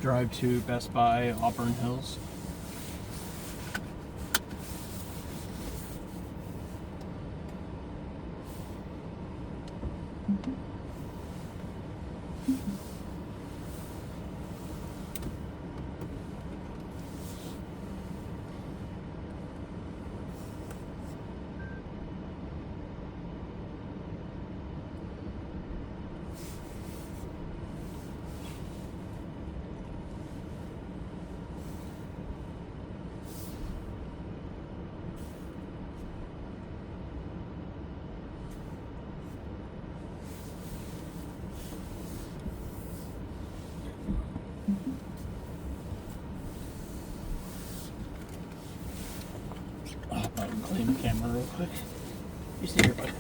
drive to Best Buy, Auburn Hills. I'll probably clean the camera real quick. You stay here, bud.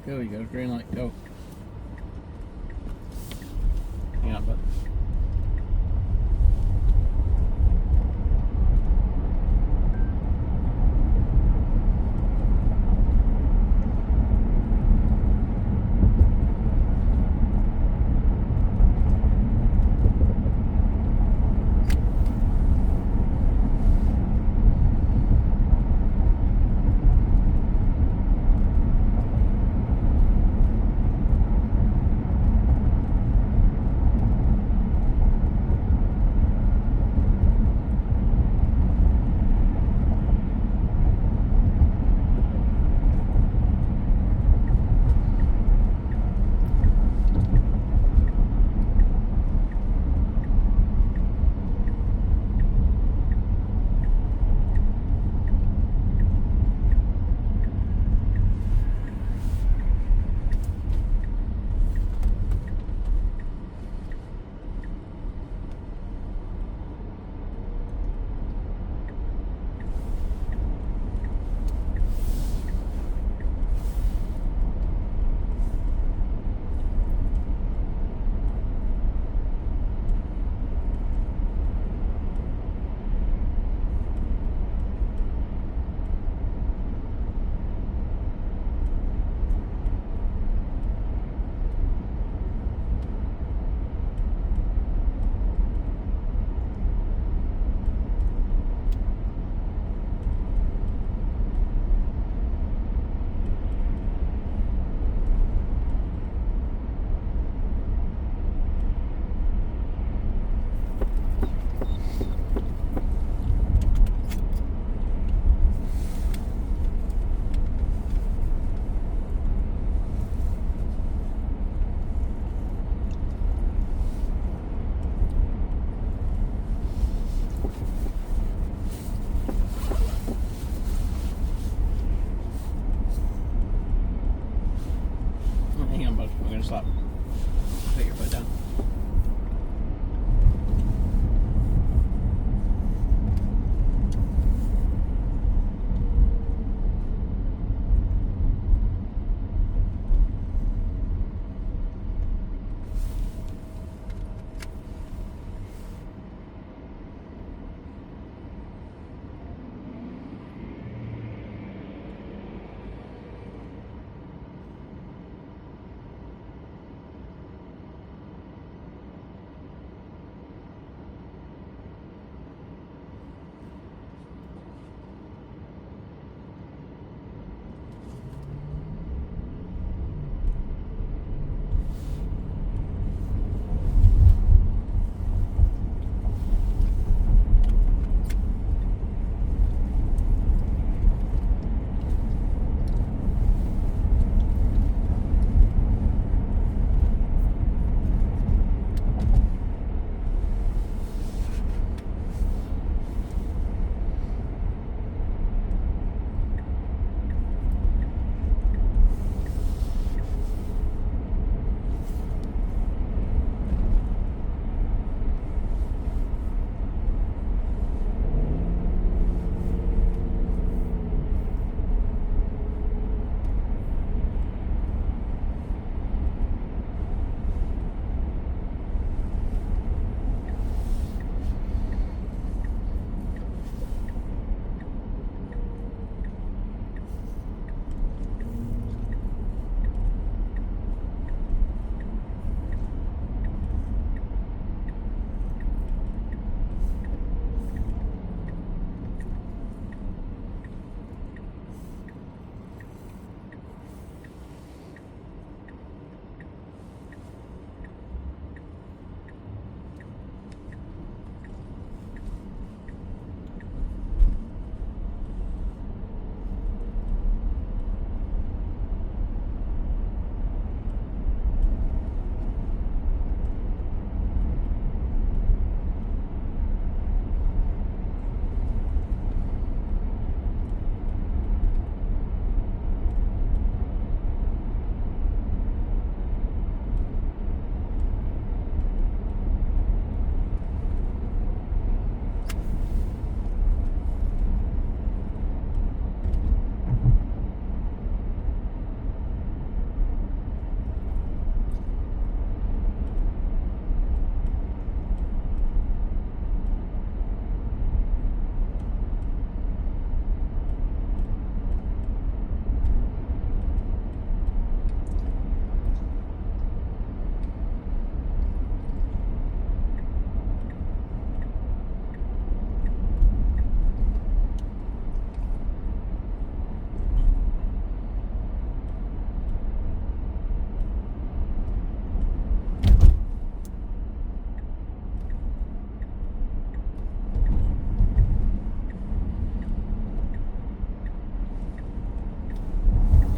Go, you got a green light, go. Hang on, bud. on, bud. I'm gonna stop. Put your foot down.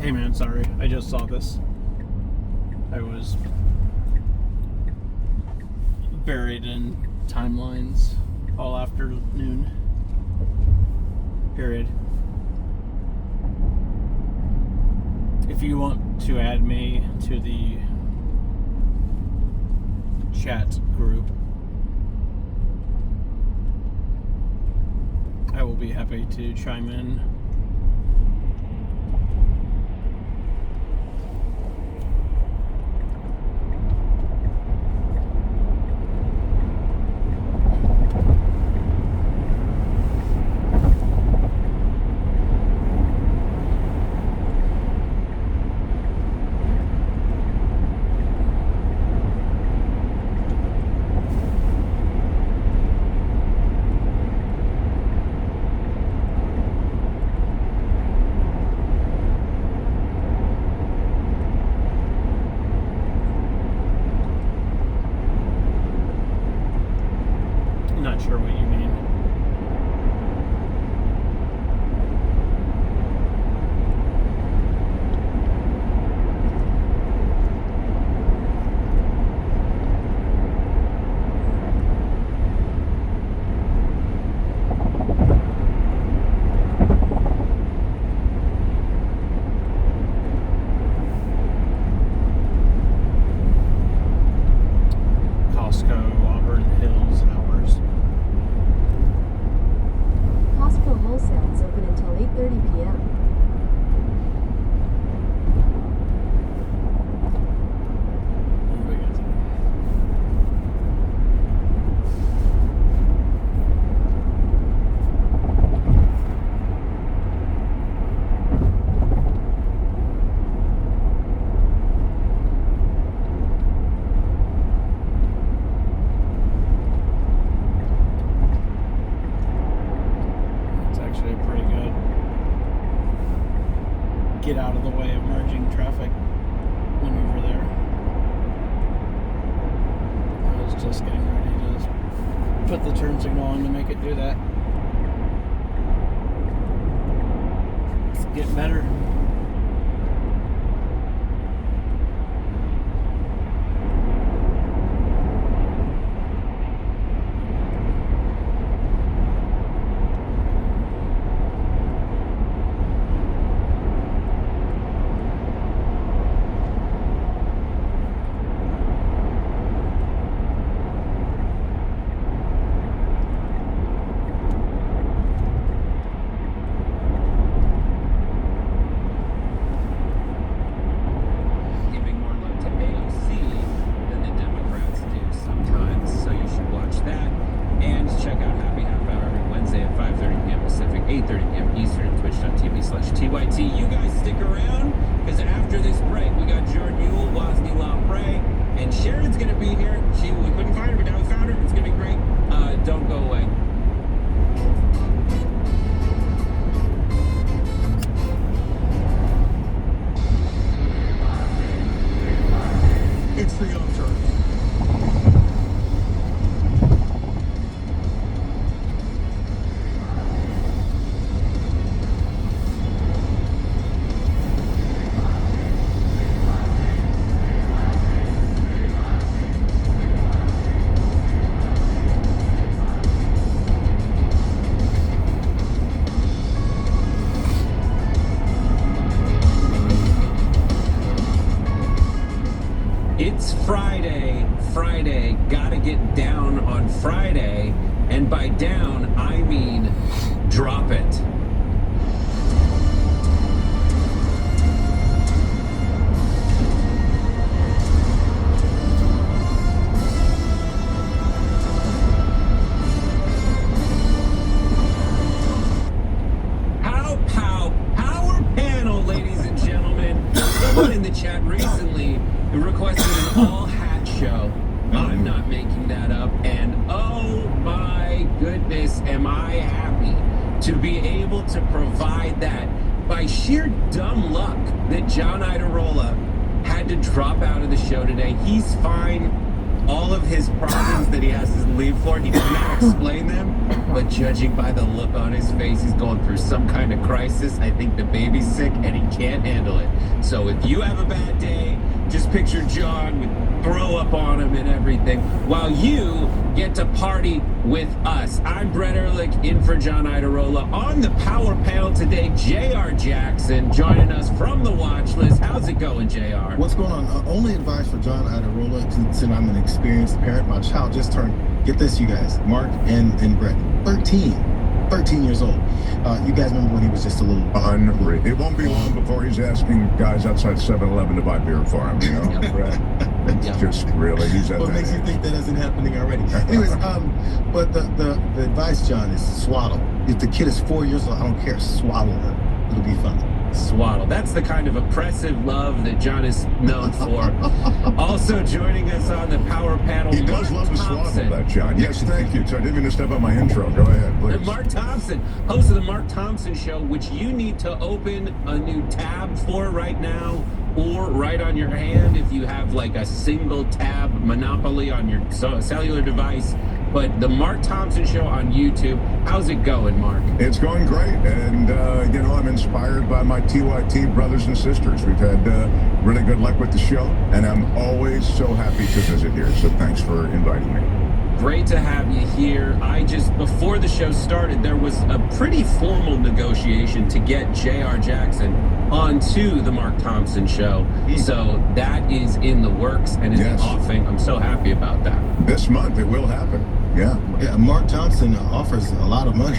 Hey man, sorry. I just saw this. I was buried in timelines all afternoon. Period. If you want to add me to the chat group, I will be happy to chime in. put the turn signal on to make it do that. It's getting better. TYT. You guys stick around, because after this break, we got Jordan Wozni Lampre, and Sharon's going to be here. We couldn't find her, but now we found her. It's going to be great. Don't go away. It's the young turns. It's Friday, gotta get down on Friday, and by down, I mean drop it. Power panel, ladies and gentlemen. Someone in the chat recently requested an all hat show. I'm not making that up, and oh my goodness, am I happy to be able to provide that by sheer dumb luck that John Idarola had to drop out of the show today. He's fine. All of his problems that he has to leave for, he did not explain them, but judging by the look on his face, he's going through some kind of crisis. I think the baby's sick and he can't handle it. So if you have a bad day, just picture John with throw up on him and everything, while you get to party with us. I'm Brett Ehrlich in for John Idarola. On the power panel today, JR Jackson joining us from the watch list. How's it going, JR? What's going on? Only advice for John Idarola, since I'm an experienced parent. My child just turned, get this, you guys, Mark and Brett, 13 years old. You guys remember when he was just a little... Unreal. It won't be long before he's asking guys outside 7-Eleven to buy beer for him, you know? It's just really, he's at What makes you think that isn't happening already? Anyways, but the advice, John, is swaddle. If the kid is 4 years old, I don't care, swaddle him. It'll be fun. Swaddle. That's the kind of oppressive love that John is known for. Also joining us on the power panel, He does love to swaddle that, John. Yes, thank you. So I didn't mean to step on my intro. Go ahead, please. Mark Thompson, host of the Mark Thompson Show, which you need to open a new tab for right now, or write on your hand if you have like a single tab monopoly on your cellular device. But the Mark Thompson Show on YouTube, how's it going, Mark? It's going great, and you know, I'm inspired by my TYT brothers and sisters. We've had really good luck with the show, and I'm always so happy to visit here. So thanks for inviting me. Great to have you here. Before the show started, there was a pretty formal negotiation to get JR Jackson onto the Mark Thompson Show. So that is in the works and in the offing. I'm so happy about that. This month it will happen. Yeah. Mark Thompson offers a lot of money.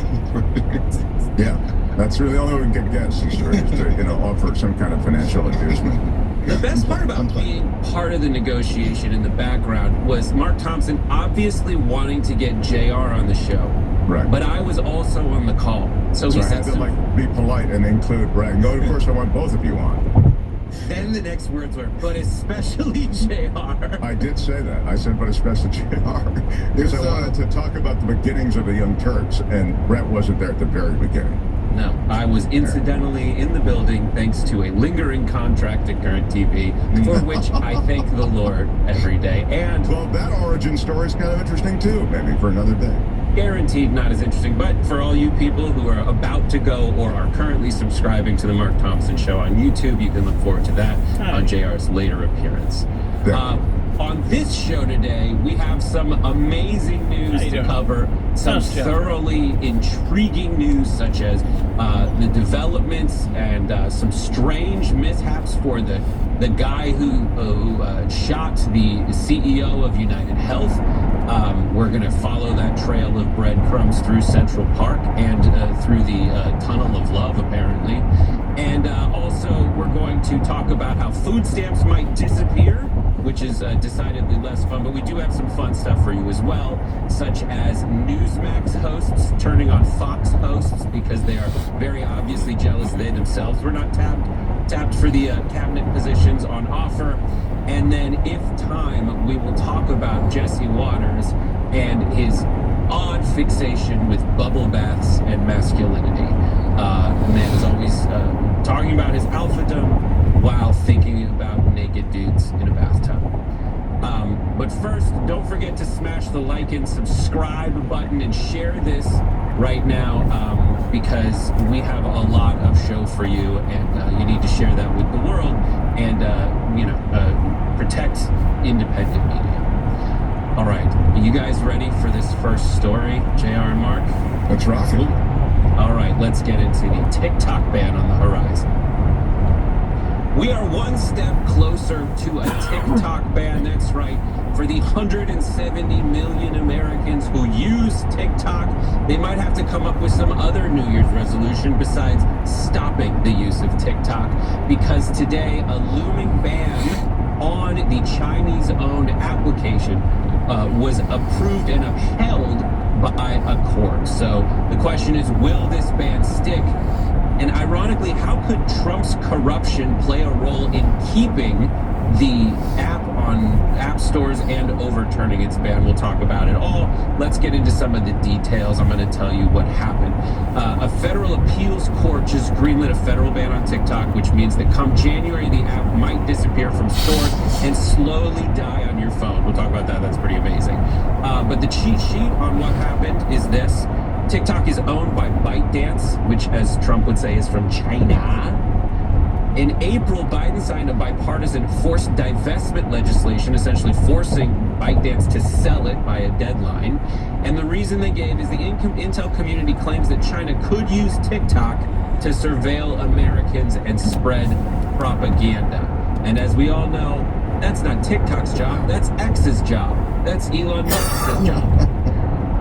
Yeah. That's really the only way we can get guests is to offer some kind of financial inducement. The best part about being part of the negotiation in the background was Mark Thompson obviously wanting to get JR on the show. Right. But I was also on the call. So he I said had to be polite and include Brad. No, of course I want both of you on. Then the next words were, but especially JR. I did say that. I said, but especially JR. Because I wanted to talk about the beginnings of the Young Turks, and Brett wasn't there at the very beginning. No, I was incidentally in the building thanks to a lingering contract at Current TV, for which I thank the Lord every day. And Well, that origin story is kind of interesting too. Maybe for another day. guaranteed not as interesting, but for all you people who are about to go or are currently subscribing to the Mark Thompson Show on YouTube, you can look forward to that on JR's later appearance. On this show today, we have some amazing news to cover, some thoroughly intriguing news, such as the developments and some strange mishaps for the guy who shot the CEO of United Health. We're going to follow that trail of breadcrumbs through Central Park and through the Tunnel of Love, apparently. And also, we're going to talk about how food stamps might disappear, which is decidedly less fun, but we do have some fun stuff for you as well, such as Newsmax hosts turning on Fox hosts because they are very obviously jealous they themselves were not tapped for the cabinet positions on offer. And then, if time, we will talk about Jesse Waters and his odd fixation with bubble baths and masculinity. The man is always talking about his alphadom while thinking about naked dudes in a bathtub. But first, don't forget to smash the like and subscribe button and share this right now because we have a lot of show for you, and you need to share that with the world and protect independent media. All right, are you guys ready for this first story, JR and Mark? Let's rock it. All right, let's get into the TikTok ban on the horizon. We are one step closer to a TikTok ban, that's right. For the 170 million Americans who use TikTok, they might have to come up with some other New Year's resolution besides stopping the use of TikTok, because today a looming ban on the Chinese-owned application was approved and upheld by a court. So the question is, will this ban stick? And ironically, how could Trump's corruption play a role in keeping the app on app stores and overturning its ban? We'll talk about it all. Let's get into some of the details. I'm going to tell you what happened. A federal appeals court just greenlit a federal ban on TikTok, which means that come January, the app might disappear from stores and slowly die on your phone. We'll talk about that. That's pretty amazing. But the cheat sheet on what happened is this. TikTok is owned by ByteDance, which, as Trump would say, is from China. In April, Biden signed a bipartisan forced divestment legislation, essentially forcing ByteDance to sell it by a deadline. And the reason they gave is the intel community claims that China could use TikTok to surveil Americans and spread propaganda. And as we all know, that's not TikTok's job, that's X's job. That's Elon Musk's job.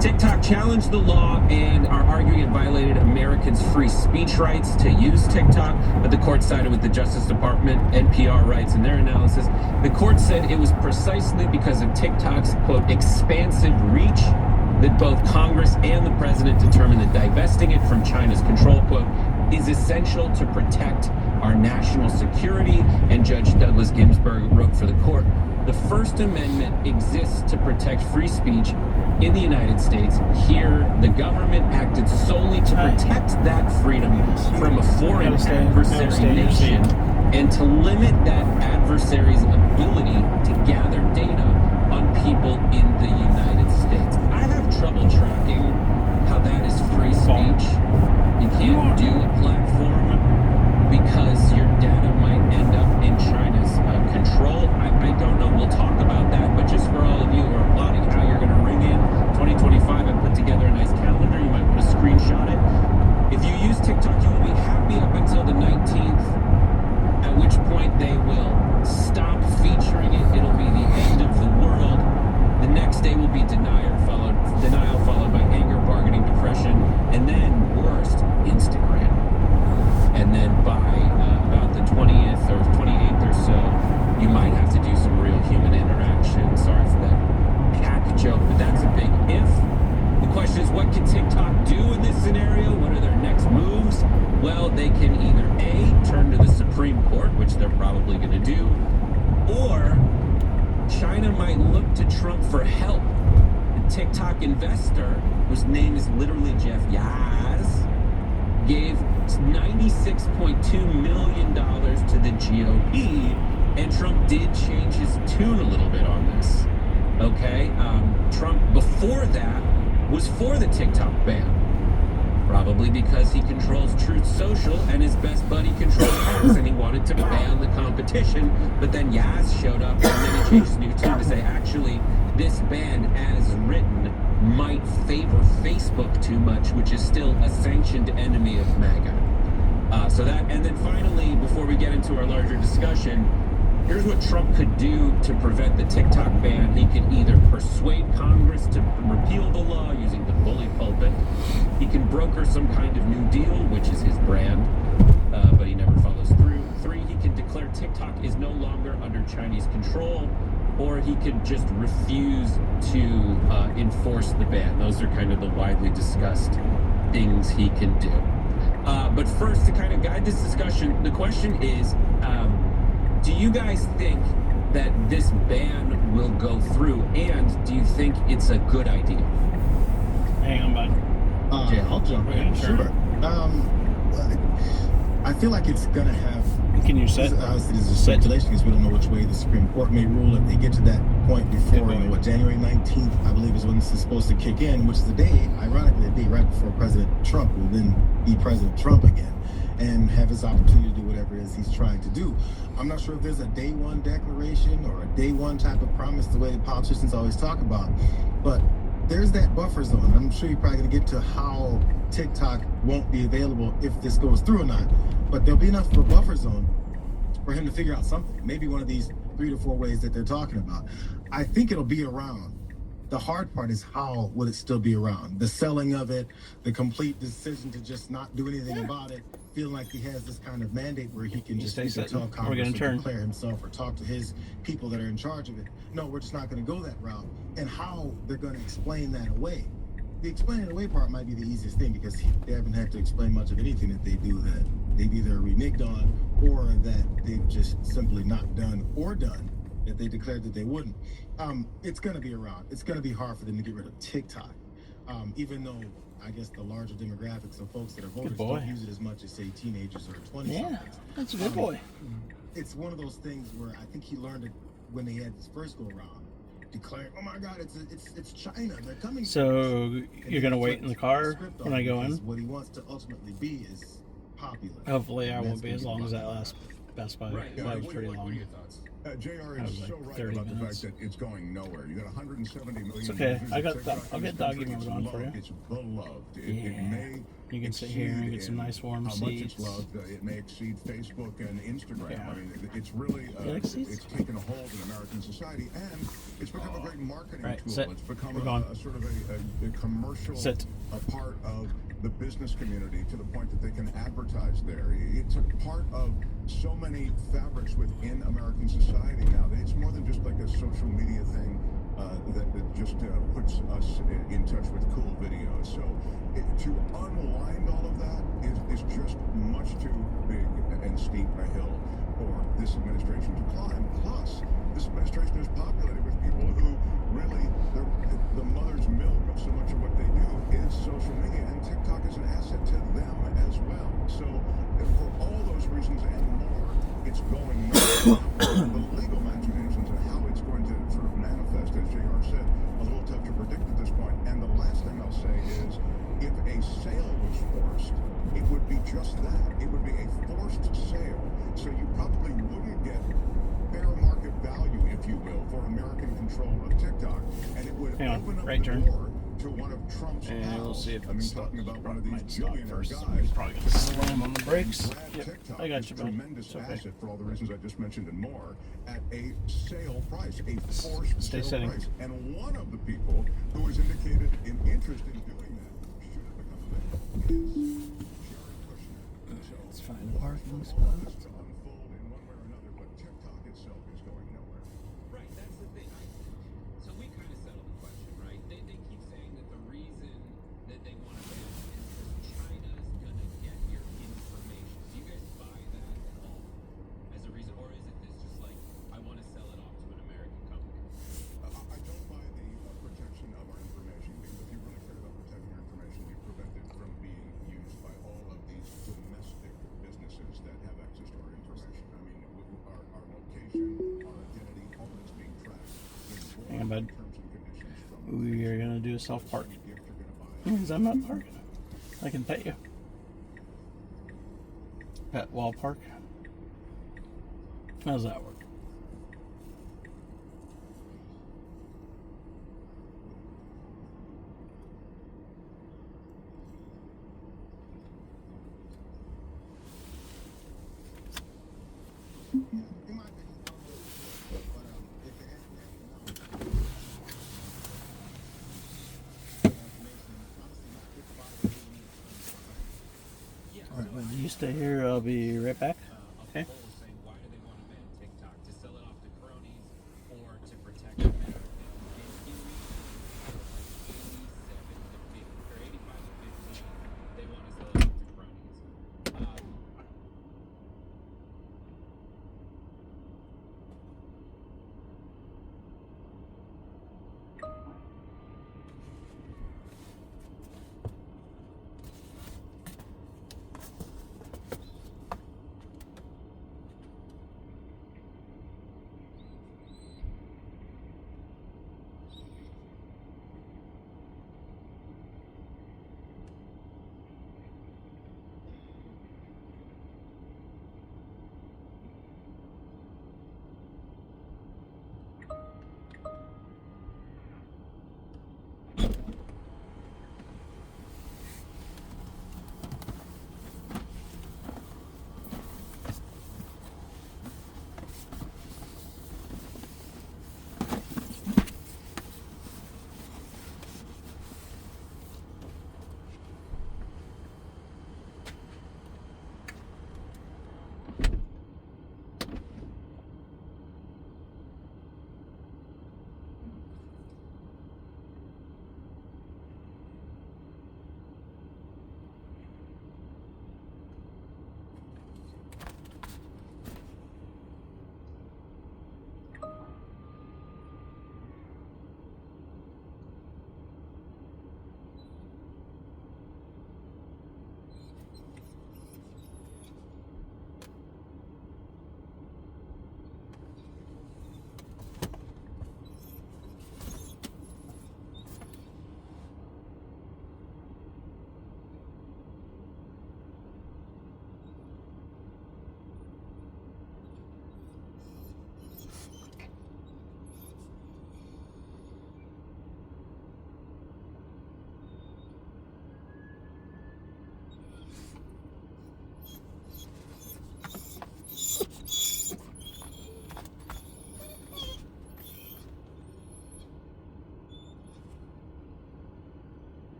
TikTok challenged the law and are arguing it violated Americans' free speech rights to use TikTok, but the court sided with the Justice Department, NPR writes in their analysis. The court said it was precisely because of TikTok's, quote, expansive reach that both Congress and the president determined that divesting it from China's control, quote, is essential to protect our national security. And Judge Douglas Ginsburg wrote for the court, the First Amendment exists to protect free speech in the United States. Here, the government acted solely to protect that freedom from a foreign adversary nation and to limit that adversary's ability to gather data on people in the United States. I have trouble tracking how that is free speech. You can't do a platform because your data might end up in China's control. I don't know. We'll talk about that. But just for all of you who are plotting how you're going to ring in 2025, I put together a nice calendar. You might want to screenshot it. If you use TikTok, you will be happy up until the 19th, at which point they will stop featuring it. It'll be the end of the world. The next day will be denial followed by anger, bargaining, depression, and then worst, Instagram. And then by about the 20th or 28th or so, you might have to do some real human interaction. Sorry for that cack joke, but that's a big if. The question is, what can TikTok do in this scenario? What are their next moves? Well, they can either A, turn to the Supreme Court, which they're probably going to do, or China might look to Trump for help. The TikTok investor, whose name is literally Jeff Yaz, gave $96.2 million to the GOP, and Trump did change his tune a little bit on this. Okay, Trump before that was for the TikTok ban. Probably because he controls Truth Social and his best buddy controls X, and he wanted to ban the competition, but then Yaz showed up and then he changed his new tune to say, actually, this ban as written might favor Facebook too much, which is still a sanctioned enemy of MAGA. So that, and then finally, before we get into our larger discussion, here's what Trump could do to prevent the TikTok ban. He could either persuade Congress to repeal the law using the bully pulpit. He can broker some kind of new deal, which is his brand, but he never follows through. 3, he can declare TikTok is no longer under Chinese control, or he could just refuse to enforce the ban. Those are kind of the widely discussed things he can do. But first, to kind of guide this discussion, the question is, do you guys think that this ban will go through, and do you think it's a good idea? Hang on, bud. Yeah, I'll jump in. Sure. I feel like it's gonna have. Can you set? Obviously, there's a speculation because we don't know which way the Supreme Court may rule if they get to that point before. January 19th, I believe, is when this is supposed to kick in, which is the day, ironically, the day right before President Trump will then be President Trump again and have his opportunity to do whatever it is he's trying to do. I'm not sure if there's a day one declaration or a day one type of promise the way politicians always talk about, but there's that buffer zone. I'm sure you're probably going to get to how TikTok won't be available if this goes through or not, but there'll be enough of a buffer zone for him to figure out something, maybe one of these 3 to 4 ways that they're talking about. I think it'll be around. The hard part is how will it still be around? The selling of it, the complete decision to just not do anything about it, feeling like he has this kind of mandate where he can just either tell Congress or declare himself or talk to his people that are in charge of it. No, we're just not going to go that route. And how they're going to explain that away. The explaining away part might be the easiest thing because they haven't had to explain much of anything that they do that they've either reneged on or that they've just simply not done or done that they declared that they wouldn't. It's going to be around. It's going to be hard for them to get rid of TikTok, even though I guess the larger demographics of folks that are voters don't use it as much as, say, teenagers or 20-somethings. Yeah, that's a good boy. It's one of those things where I think he learned it when they had this first go-around, declaring, oh my God, it's China. They're coming. So you're going to wait in the car when I go in? What he wants to ultimately be is popular. Hopefully I won't be as long as that last Best Buy. Right. That was pretty long. JR That is was like so right 30 about the minutes. fact that it's going nowhere. You got 170 million. It's okay. users I of got TikTok I'll in get this doggy country. mode It's on for you. loved. It's beloved. It Yeah. may You can sit here and get some nice warm how much it's seats. loved. It may exceed Facebook and Instagram. Yeah. I mean, it's really like seats? it's taken a hold in American society, and it's become a great marketing Right, tool. sit. It's become We're going. a sort of a commercial Sit. a part of the business community to the point that they can advertise there. It's a part of so many fabrics within American society now that it's more than just like a social media thing that just puts us in touch with cool videos. So to unwind all of that is just much too big and steep a hill for this administration to climb. Plus, this administration is populated with people who really, the mother's milk of so much of what they do is social media, and TikTok is an asset to them as well. So for all those reasons and more, it's going nowhere. The legal machinations and how it's going to sort of manifest, as JR said, a little tough to predict at this point. And the last thing I'll say is, if a sale was forced, it would be just that. It would be a forced sale. So you probably wouldn't get fair market value, if you will, for American control of TikTok. And it would open up right the turn. door to one of Trump's And pals. we'll see if I mean, it talking about one of these might stop billionaire first. guys. Probably gonna slam on the brakes. Grab Yep, TikTok, I got this you, bud. tremendous It's okay. asset for all the reasons I just mentioned and more at a sale price, a forced Stay sale sitting. price. And one of the people who has indicated an interest in doing that should it become available is Jared Kushner. So Let's find a parking all spot. of this to unfold in one way or another, but TikTok itself is going nowhere. Right, that's the thing. So we kind of settled the question, right? They keep saying that the reason that they want to ban it is because China's gonna get your information. Do you guys buy that at all as a reason, or is it this just like I want to sell it off to an American company? I don't buy the protection of our information, because if you really cared about protecting your information, you prevent it from being used by all of these bud. terms and conditions from We are gonna do a self park. the gift you're going to buy. Because I'm not parking. I can pet you. Pet wall park. How's that work? In my opinion, but if it has Alright, well, you stay here. I'll be right back. Okay. Saying, why do they want to ban TikTok? To sell it off to cronies or to protect Americans? And in 87 to 50, or 85 to 15, they want to sell it off to cronies.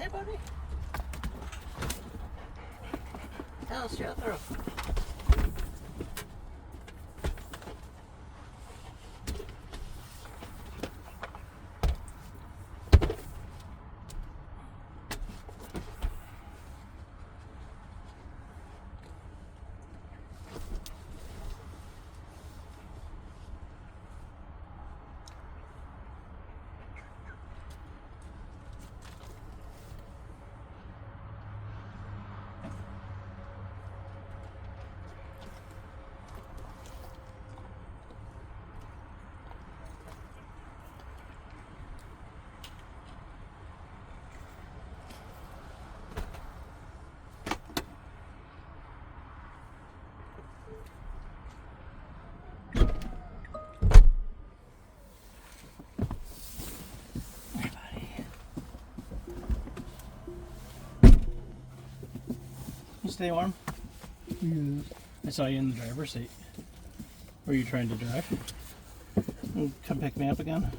Hey, buddy. How's straight through? You stay warm? Yeah. I saw you in the driver's seat. Were you trying to drive? Come pick me up again?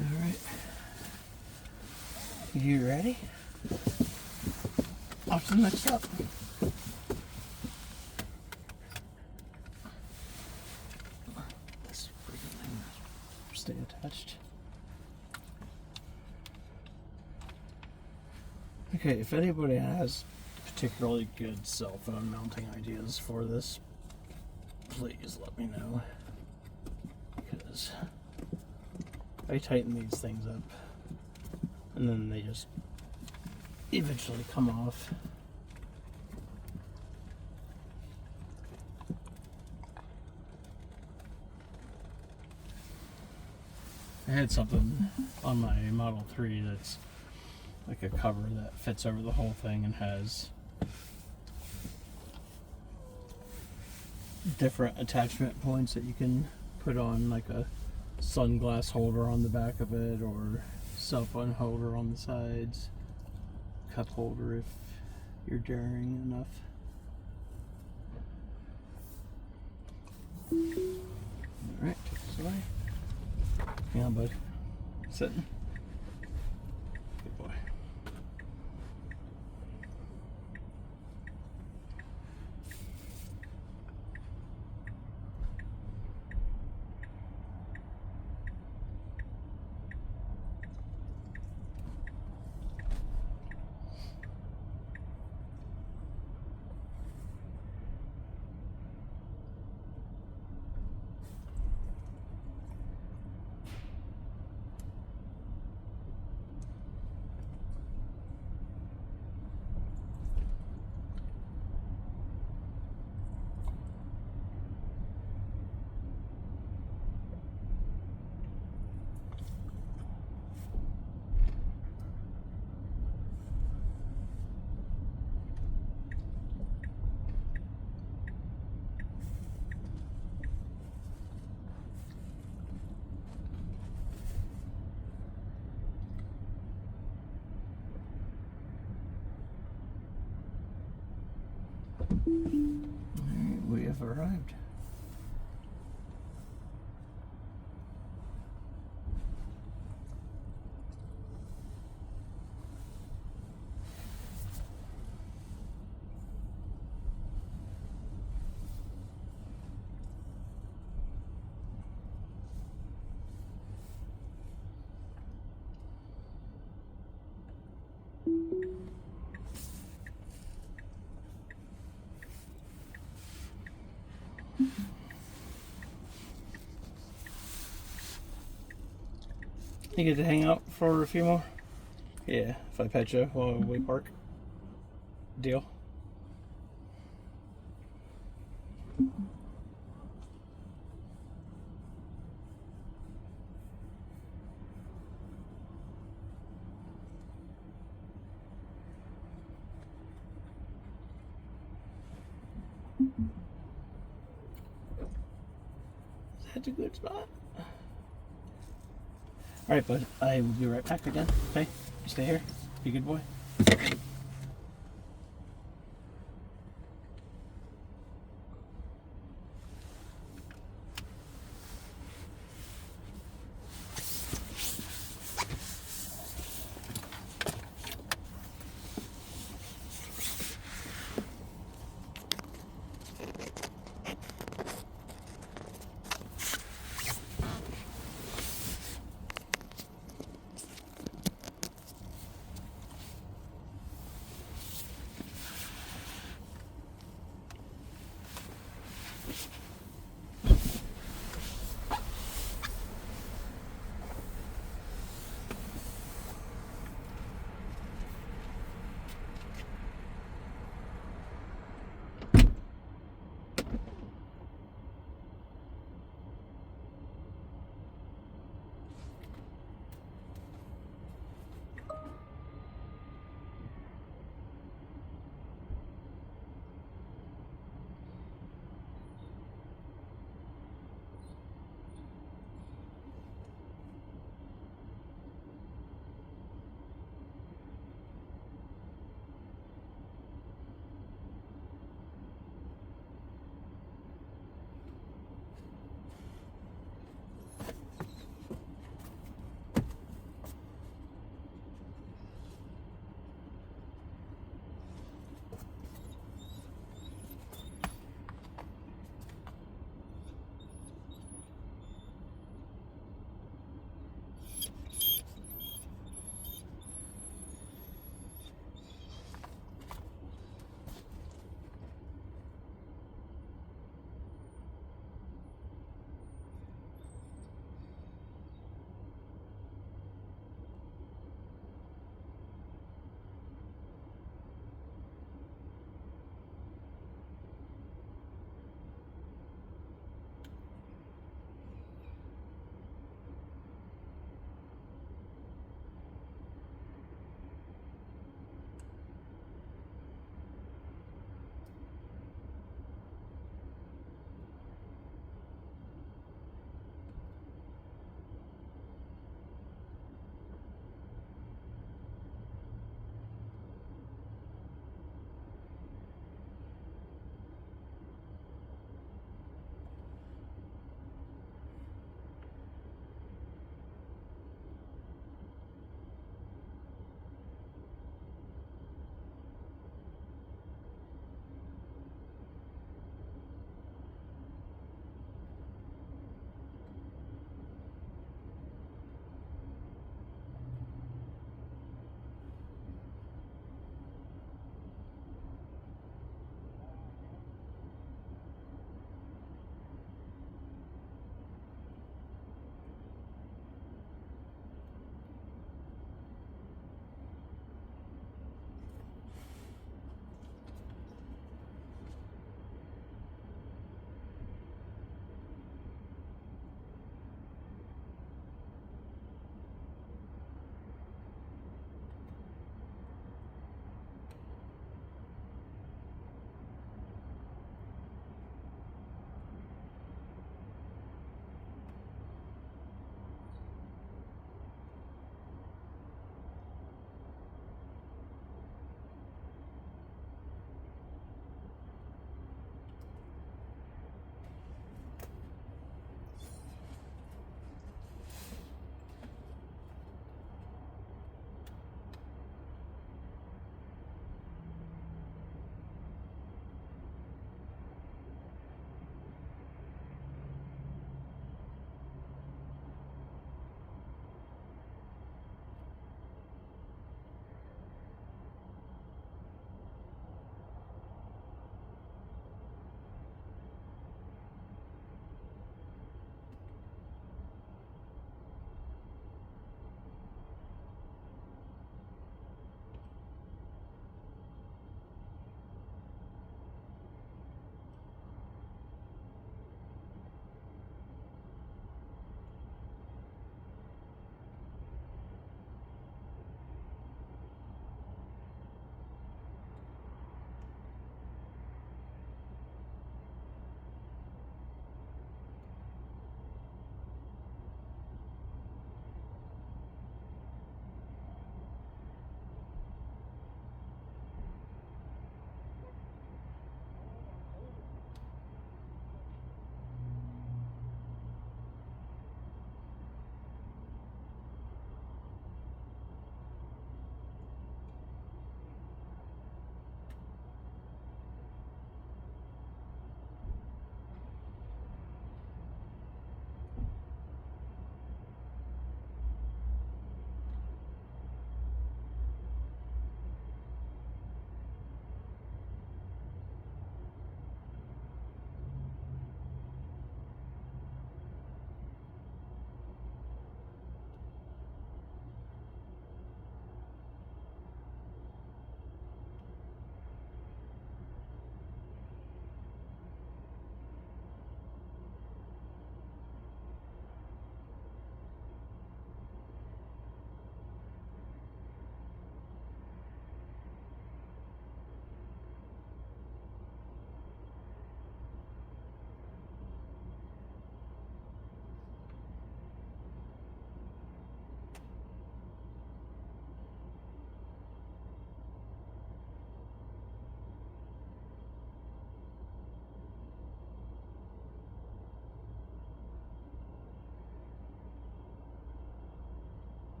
Alright. You ready? Off to the next stop. This freaking thing stay attached. Okay, if anybody has particularly good cell phone mounting ideas for this, please let me know. Because I tighten these things up and then they just eventually come off. I had something on my Model 3 that's like a cover that fits over the whole thing and has different attachment points that you can put on, like a sunglass holder on the back of it, or cell phone holder on the sides, cup holder if you're daring enough. Alright, take this away. Hang on, bud. Sitting. Good boy. Alright, we have arrived. You get to hang out for a few more? Yeah, if I pet you while we park. Deal? Is that a good spot? Alright, bud. I will be right back again. Okay? You stay here. Be a good boy.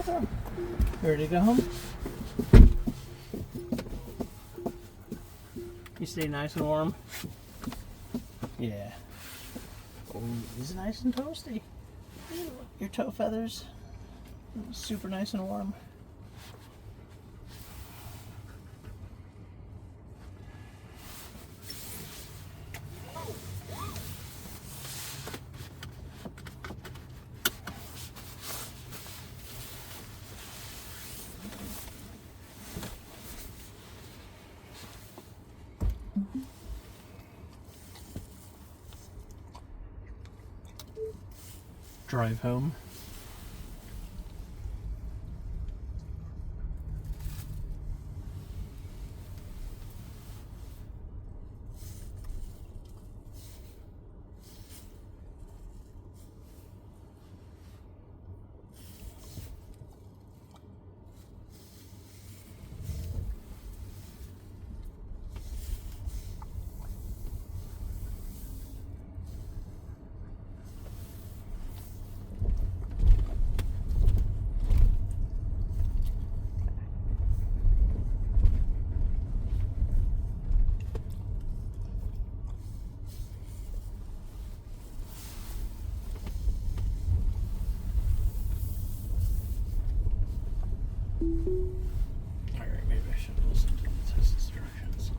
Jethro? You ready to go home? You stay nice and warm? Yeah. Oh, he's nice and toasty. Your toe feathers, super nice and warm. Drive home. Alright, maybe I should listen to the test instructions.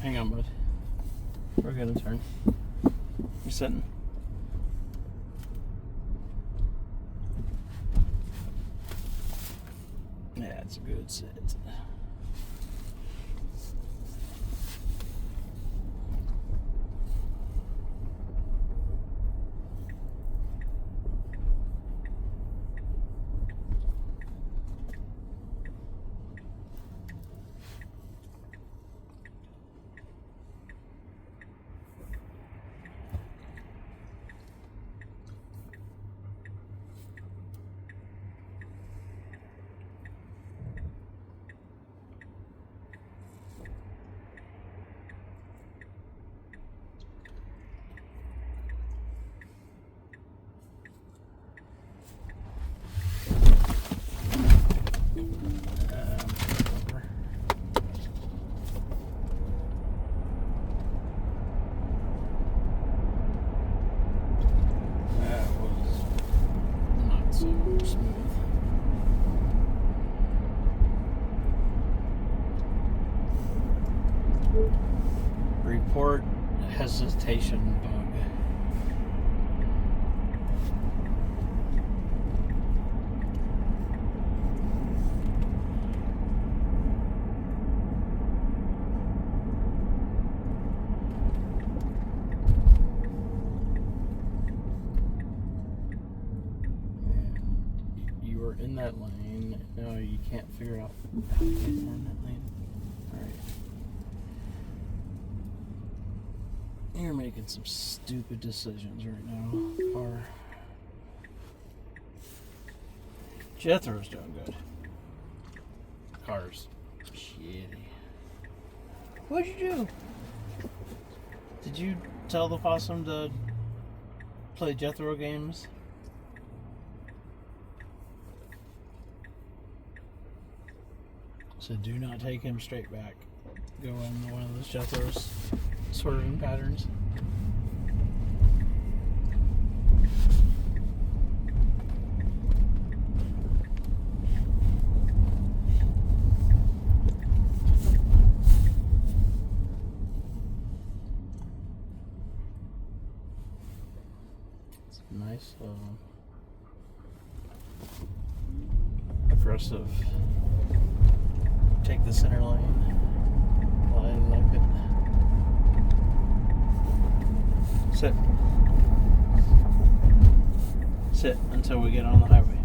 Hang on, bud. We're gonna turn. You're sitting. Yeah, it's a good sit. Report hesitation bug. You were in that lane. No, you can't figure out how to get in that lane. Alright. You're making some stupid decisions right now. Or Jethro's doing good. Car's shitty. What'd you do? Did you tell the possum to play Jethro games? So do not take him straight back. Go in one of those Jethro's swerving patterns. It's nice, aggressive. Take the center lane. I like it. Sit. Sit until we get on the highway.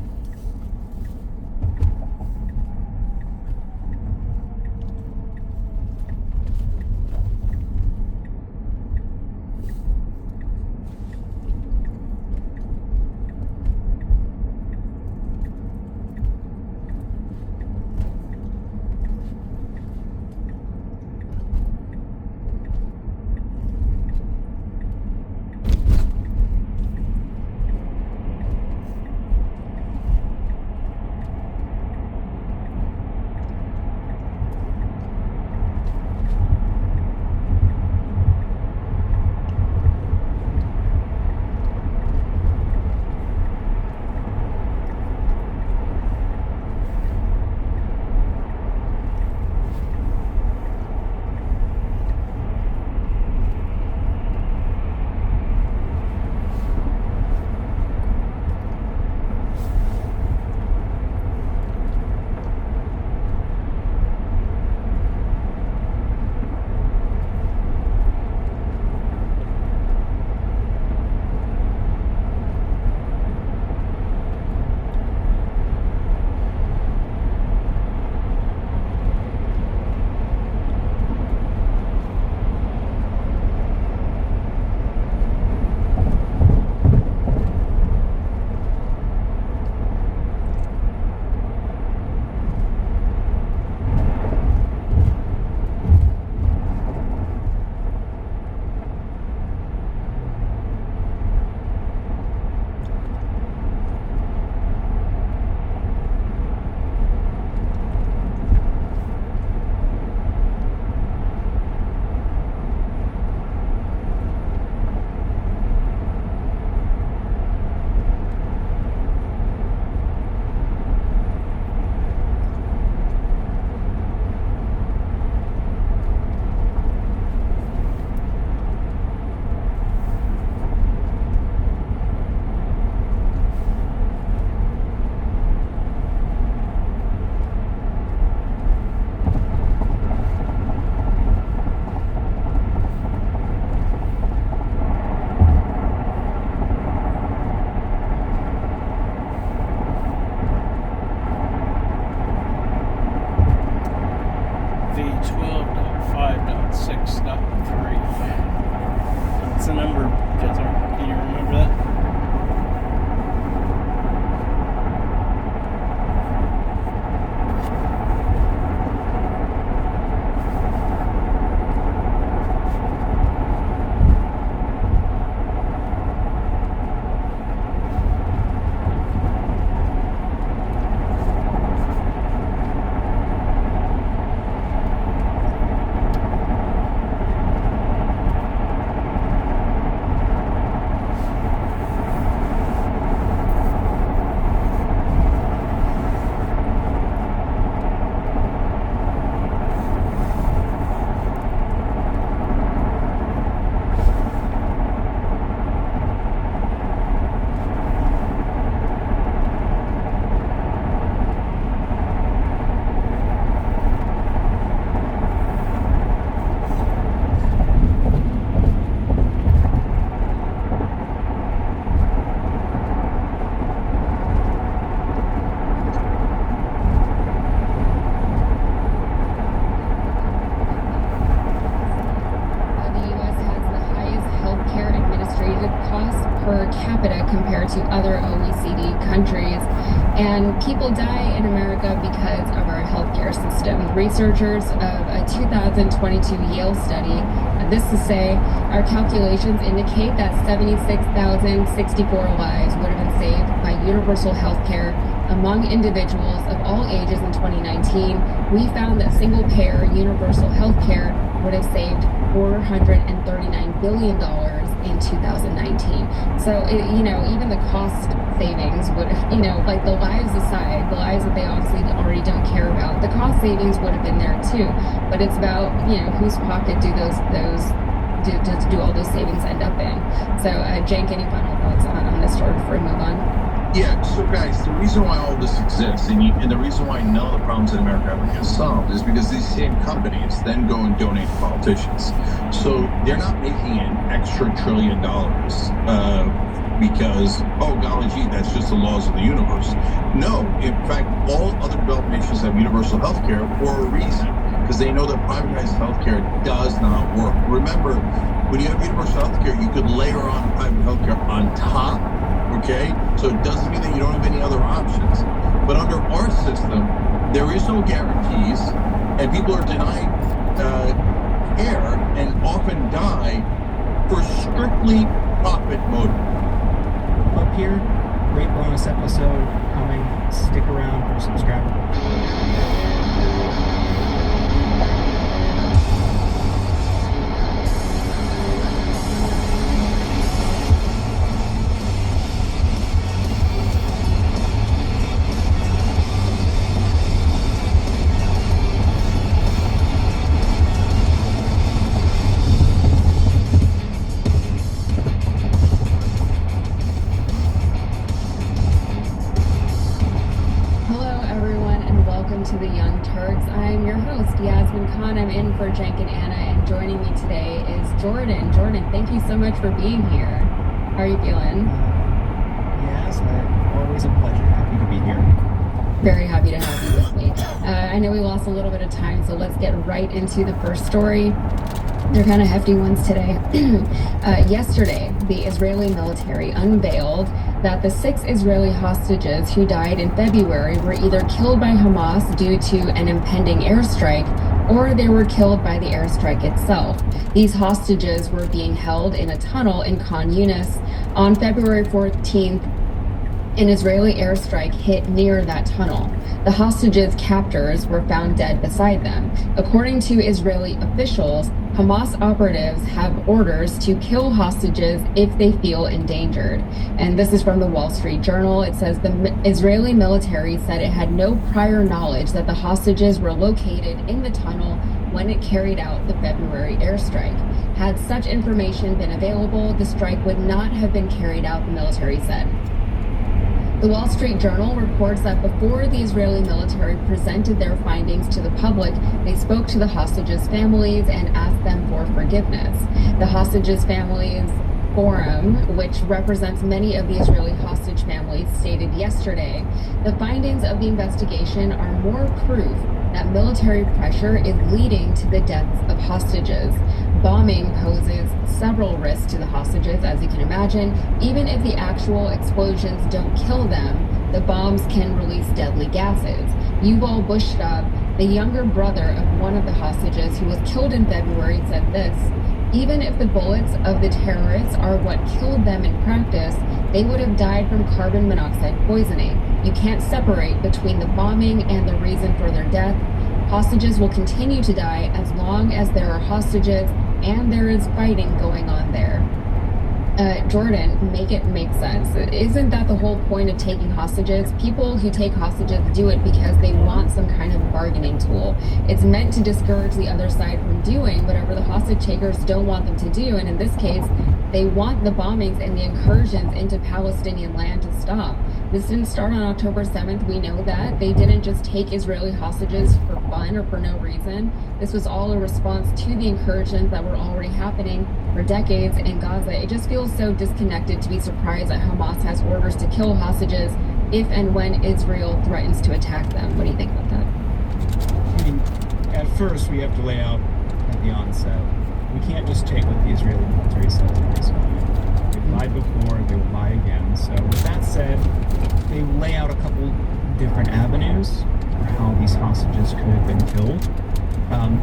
the number, Catherine? Can you remember that? Compared to other OECD countries. And people die in America because of our healthcare system. Researchers of a 2022 Yale study, this to say, our calculations indicate that 76,064 lives would have been saved by universal healthcare among individuals of all ages in 2019. We found that single-payer universal healthcare would have saved $439 billion in 2019. So, even the cost savings would have, like the lives aside, the lives that they obviously already don't care about, the cost savings would have been there too. But it's about, whose pocket do do all those savings end up in? So, Cenk, any final thoughts on this story before we move on? Yeah, so guys, the reason why all this exists and the reason why none of the problems in America ever get solved is because these same companies then go and donate to politicians. So they're not making an extra $1 trillion because, oh golly gee, that's just the laws of the universe. No, in fact, all other developed nations have universal health care for a reason, because they know that privatized health care does not work. Remember, when you have universal health care, you could layer on private health care on top. Okay, so it doesn't mean that you don't have any other options. But under our system, there is no guarantees, and people are denied care and often die for strictly profit motive. Up here, great bonus episode coming. Stick around or subscribe. To the Young Turks. I'm your host, Yasmin Khan. I'm in for Cenk and Anna, and joining me today is Jordan. Jordan, thank you so much for being here. How are you feeling? Yes, always a pleasure. Happy to be here. Very happy to have you with me. I know we lost a little bit of time, so let's get right into the first story. They're kind of hefty ones today. Yesterday, the Israeli military unveiled that the 6 Israeli hostages who died in February were either killed by Hamas due to an impending airstrike, or they were killed by the airstrike itself. These hostages were being held in a tunnel in Khan Yunis. On February 14th, an Israeli airstrike hit near that tunnel. The hostages' captors were found dead beside them. According to Israeli officials, Hamas operatives have orders to kill hostages if they feel endangered. And this is from the Wall Street Journal. It says the Israeli military said it had no prior knowledge that the hostages were located in the tunnel when it carried out the February airstrike. Had such information been available, the strike would not have been carried out, the military said. The Wall Street Journal reports that before the Israeli military presented their findings to the public, they spoke to the hostages' families and asked them for forgiveness. The hostages' families Forum, which represents many of the Israeli hostage families, stated yesterday, the findings of the investigation are more proof that military pressure is leading to the deaths of hostages. Bombing poses several risks to the hostages, as you can imagine. Even if the actual explosions don't kill them, the bombs can release deadly gases. Yuval Bushtab, the younger brother of one of the hostages who was killed in February, said this: "Even if the bullets of the terrorists are what killed them in practice, they would have died from carbon monoxide poisoning. You can't separate between the bombing and the reason for their death. Hostages will continue to die as long as there are hostages and there is fighting going on there." Jordan, make it make sense. Isn't that the whole point of taking hostages? People who take hostages do it because they want some kind of bargaining tool. It's meant to discourage the other side from doing whatever the hostage takers don't want them to do. And in this case, they want the bombings and the incursions into Palestinian land to stop. This didn't start on October 7th. We know that. They didn't just take Israeli hostages for fun or for no reason. This was all a response to the incursions that were already happening for decades in Gaza. It just feels so disconnected to be surprised that Hamas has orders to kill hostages if and when Israel threatens to attack them. What do you think about that? I mean, at first we have to lay out at the onset, we can't just take what the Israeli military says at face value. They've lied before, they will lie again. So with that said, they lay out a couple different avenues for how these hostages could have been killed.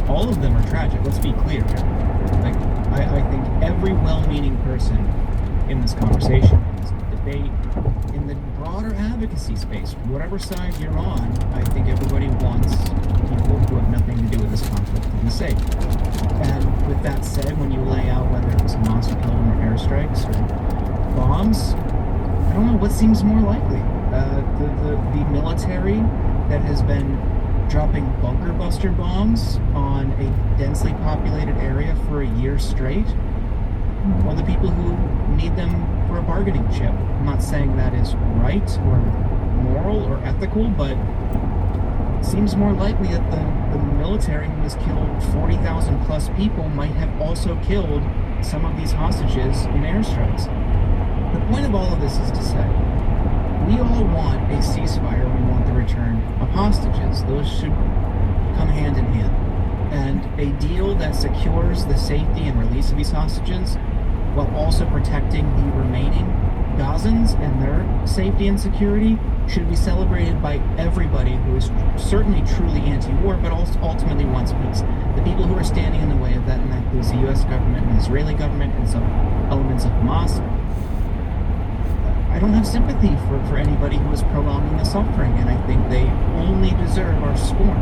All of them are tragic, let's be clear. Like, I think every well-meaning person in this conversation, in this debate, in the broader advocacy space, whatever side you're on, I think everybody wants people who have nothing to do with this conflict to be safe. And with that said, when you lay out whether it was Hamas who killed them or airstrikes or bombs, I don't know what seems more likely. The military that has been dropping bunker buster bombs on a densely populated area for a year straight, or the people who need them for a bargaining chip. I'm not saying that is right or moral or ethical, but it seems more likely that the military who has killed 40,000 plus people might have also killed some of these hostages in airstrikes. The point of all of this is to say, we all want a ceasefire, we want the return of hostages. Those should come hand in hand. And a deal that secures the safety and release of these hostages while also protecting the remaining Gazans and their safety and security should be celebrated by everybody who is certainly truly anti-war, but also ultimately wants peace. The people who are standing in the way of that, and that includes the U.S. government and the Israeli government and some elements of Hamas. I don't have sympathy for anybody who is prolonging the suffering, and I think they only deserve our scorn.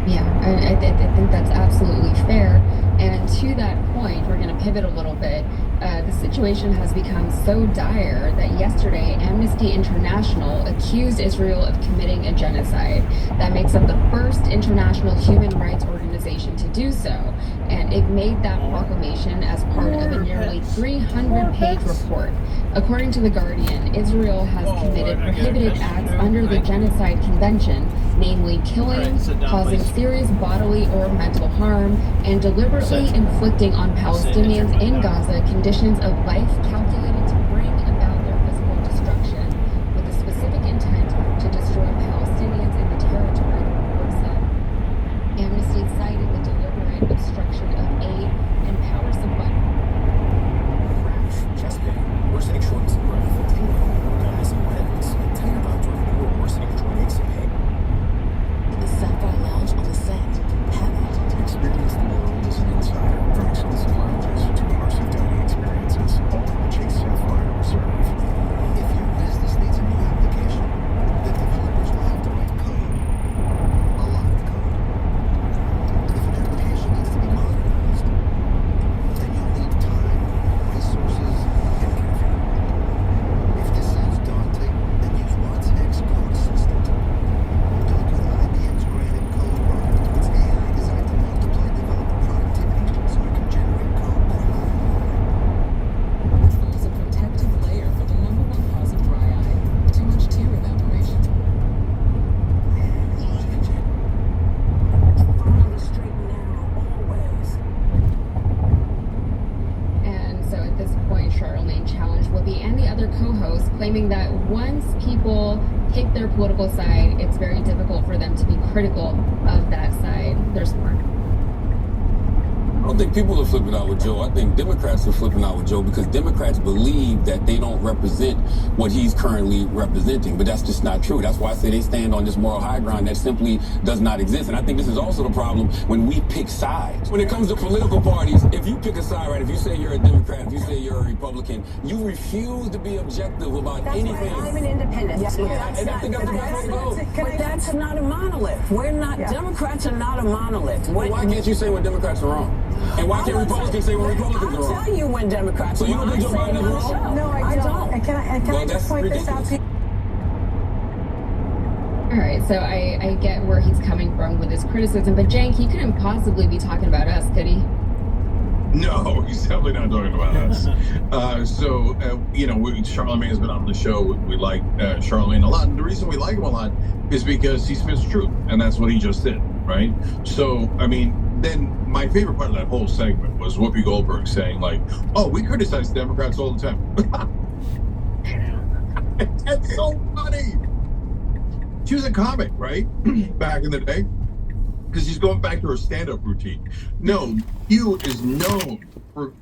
Yeah, I think that's absolutely fair. And to that point, we're going to pivot a little bit. The situation has become so dire that yesterday Amnesty International accused Israel of committing a genocide. That makes them the first international human rights organization to do so. And it made that proclamation as part of a nearly 300-page report. According to The Guardian, Israel has committed prohibited acts under the Genocide Convention, namely killing, causing serious bodily or mental harm, and deliberately inflicting on Palestinians in Gaza conditions of life calculated to bring about their physical destruction, with the specific intent to destroy Palestinians in the territory, the report said. Amnesty cited the deliberate obstruction of aid and power supply. Chest pain, worsening shortness of breath, tingling, numbness and redness, tinnitus, or worsening joint aches and pain. In the Sapphire Lounge on Ascent, Hammond. Experience the world as an insider, from exclusive lounges to immersive dining experiences, all at Chase Sapphire Reserve. If your business needs a new application, the developers will have to write code. A lot of code. If an application needs to be modernized, then you'll need time, resources, and caffeine. If this sounds daunting, then use Watt's Code Assistant. Built with IBM's granted code product, it's AI designed to multiply developer productivity so you can generate code quickly. There's a protective layer for the number one cause of dry eye, too much tear evaporation. Change it. On the straight and narrow, always. And so at this point, Charlemagne challenged Whoopi and the other co-hosts, claiming that once people pick their political side, it's very difficult for them to be critical of that side. There's more. don't think people are flipping out with Joe. I think Democrats are flipping out with Joe because Democrats believe that they don't represent what he's currently representing. But that's just not true. That's why I say they stand on this moral high ground that simply does not exist. And I think this is also the problem when we pick sides. When it comes to political parties, if you pick a side, right, if you say you're a Democrat, if you say you're a Republican, you refuse to be objective about anything. I'm an independent. Yes, and I think that's the best way to go. But that's not a monolith. We're not, Democrats are not a monolith. Why can't you say when Democrats are wrong? And why can't Republicans say when Republicans are wrong? I'll tell you when Democrats are wrong. So you don't think Joe Biden is wrong? No, I don't. And can I just point this out to you? All right, so I get where he's coming from with his criticism, but Jank, he couldn't possibly be talking about us, could he? No, he's definitely not talking about us. Charlemagne has been on the show. We like Charlemagne a lot. And the reason we like him a lot is because he spits truth, and that's what he just did, right? So, I mean, then my favorite part of that whole segment was Whoopi Goldberg saying, like, oh, we criticize Democrats all the time. That's so funny. She was a comic, right? Back in the day. Because she's going back to her stand-up routine. No, Hugh is known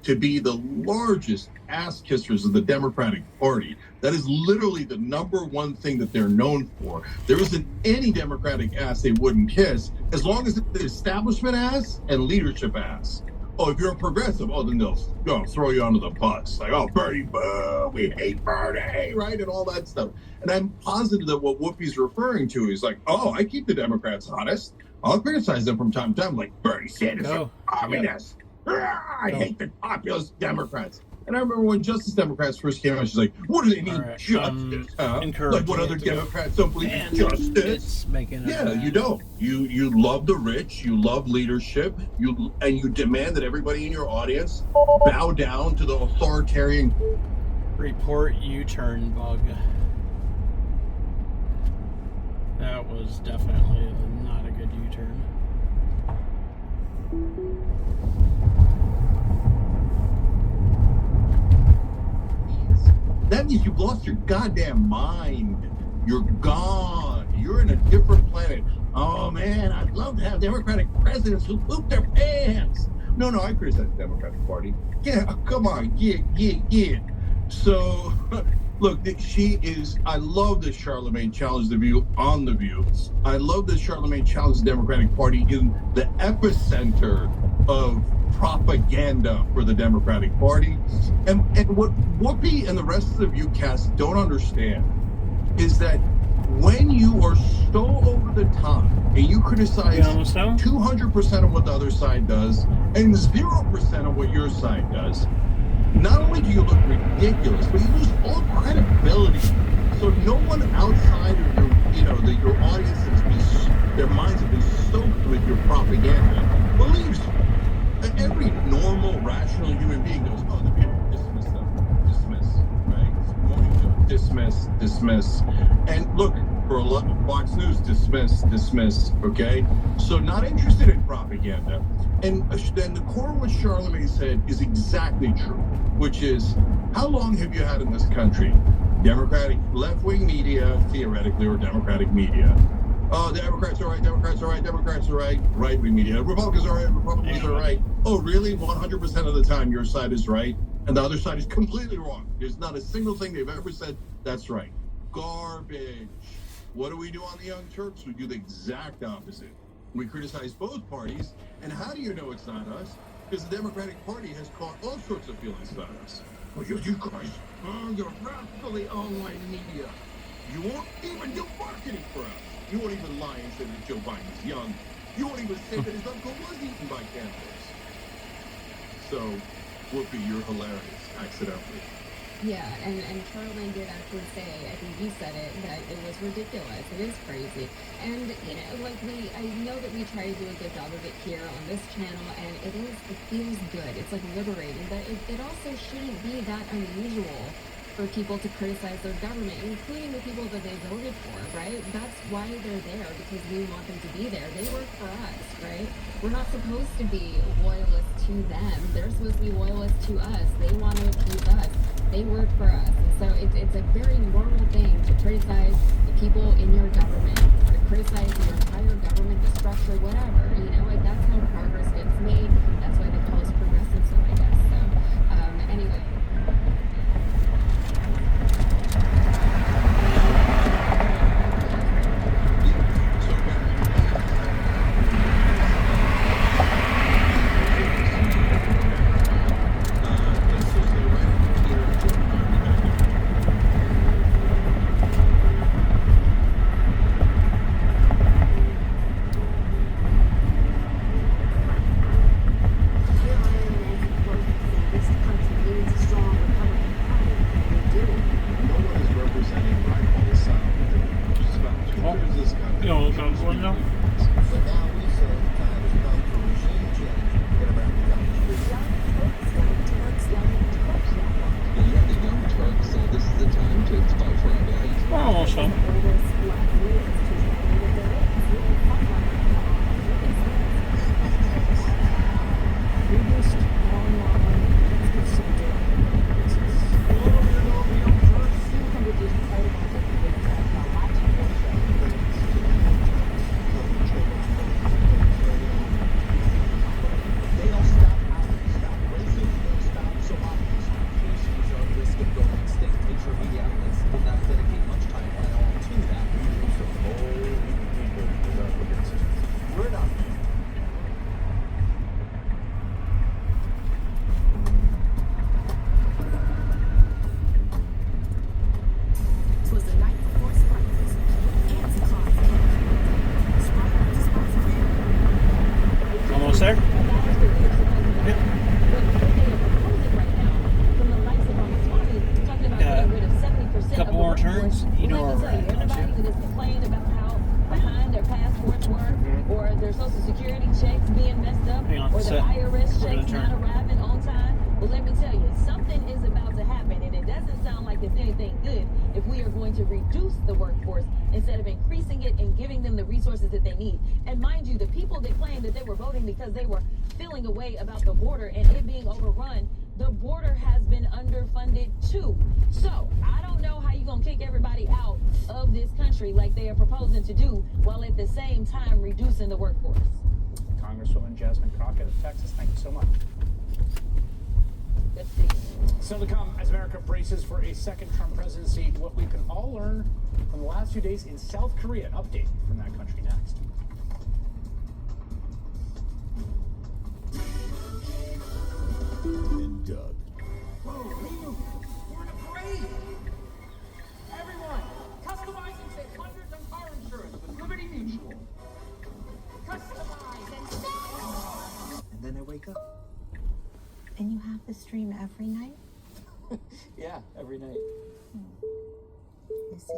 to be the largest ass kissers of the Democratic Party. That is literally the number one thing that they're known for. There isn't any Democratic ass they wouldn't kiss, as long as it's the establishment ass and leadership ass. Oh, if you're a progressive, then they'll throw you under the bus. Like, oh, Bernie, boo, we hate Bernie, right? And all that stuff. And I'm positive that what Whoopi's referring to is like, oh, I keep the Democrats honest. I'll criticize them from time to time, like Bernie Sanders, communist. I hate the populist Democrats. And I remember when Justice Democrats first came out, she's like, what do they need justice? Like what other Democrats don't believe in justice? You don't. You love the rich, you love leadership, you demand that everybody in your audience bow down to the authoritarian. Report U-turn bug. That was definitely not a good U-turn. That means you've lost your goddamn mind. You're gone. You're in a different planet. Oh man, I'd love to have Democratic presidents who poop their pants. No, I criticize the Democratic Party. Yeah, come on, yeah. So, look, I love that Charlemagne challenged The View on The View. I love that Charlemagne challenged the Democratic Party in the epicenter of propaganda for the Democratic Party. And what Whoopi and the rest of the Viewcast don't understand is that when you are so over the top and you criticize 200% of what the other side does and 0% of what your side does, not only do you look ridiculous, but you lose all credibility. So no one outside of your audience their minds have been soaked with your propaganda believes you. Every normal, rational human being goes, oh, the people dismiss them. Dismiss, right? Morning show, dismiss. And look, for a lot of Fox News, dismiss, okay? So not interested in propaganda. And then the core of what Charlemagne said is exactly true, which is, how long have you had in this country Democratic left-wing media, theoretically, or Democratic media? Oh, the Democrats are right, right-wing media. Republicans are right. Oh, really? 100% of the time your side is right, and the other side is completely wrong. There's not a single thing they've ever said that's right. Garbage. What do we do on the Young Turks? We do the exact opposite. We criticize both parties, and how do you know it's not us? Because the Democratic Party has caught all sorts of feelings about us. Well, you guys, you're rascally online media. You won't even do marketing for us. You won't even lie and say that Joe Biden is young. You won't even say that his uncle was eaten by cannibals. So, Whoopi, you're hilarious, accidentally. Yeah, and Charlemagne did actually say, I think you said it, that it was ridiculous. It is crazy. And, I know that we try to do a good job of it here on this channel, and it feels good. It's liberating, but it also shouldn't be that unusual for people to criticize their government, including the people that they voted for, right? That's why they're there, because we want them to be there. They work for us, right? We're not supposed to be loyalists to them. They're supposed to be loyalists to us. They want to appease us. They work for us. And so it's a very normal thing to criticize the people in your government, to criticize your entire government, the structure, whatever. That's how progress gets made. That's why they call us sir. Couple more turns, you know where we're at, don't everybody you? that is complaining about how behind their passports were, or their social security checks being messed up, Hang on, or set. their IRS We're gonna checks turn. not arriving on time. Well, let me tell you, something is about to happen, and it doesn't sound like it's anything good if we are going to reduce the workforce instead of increasing it and giving them the resources that they need. And mind you, the people that claim that they were voting because they were feeling a way about the border and it being overrun, the border has been underfunded too. So I don't know how you're gonna kick everybody out of this country like they are proposing to do, while at the same time reducing the workforce. Congresswoman Jasmine Crockett of Texas, thank you so much. Good to see you. Still to come, as America braces for a second Trump presidency, what we can all learn from the last few days in South Korea. An update from that country next. And Doug. We're in a parade! Everyone, customize and save hundreds on car insurance with Liberty Mutual. Customize and save! And then I wake up. And you have the stream every night? Yeah, every night. I see.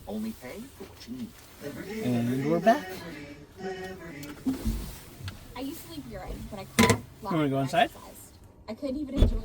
Only pay for what you need. And we're back. I used to leave urine, but I caught Wanna go inside? I couldn't even enjoy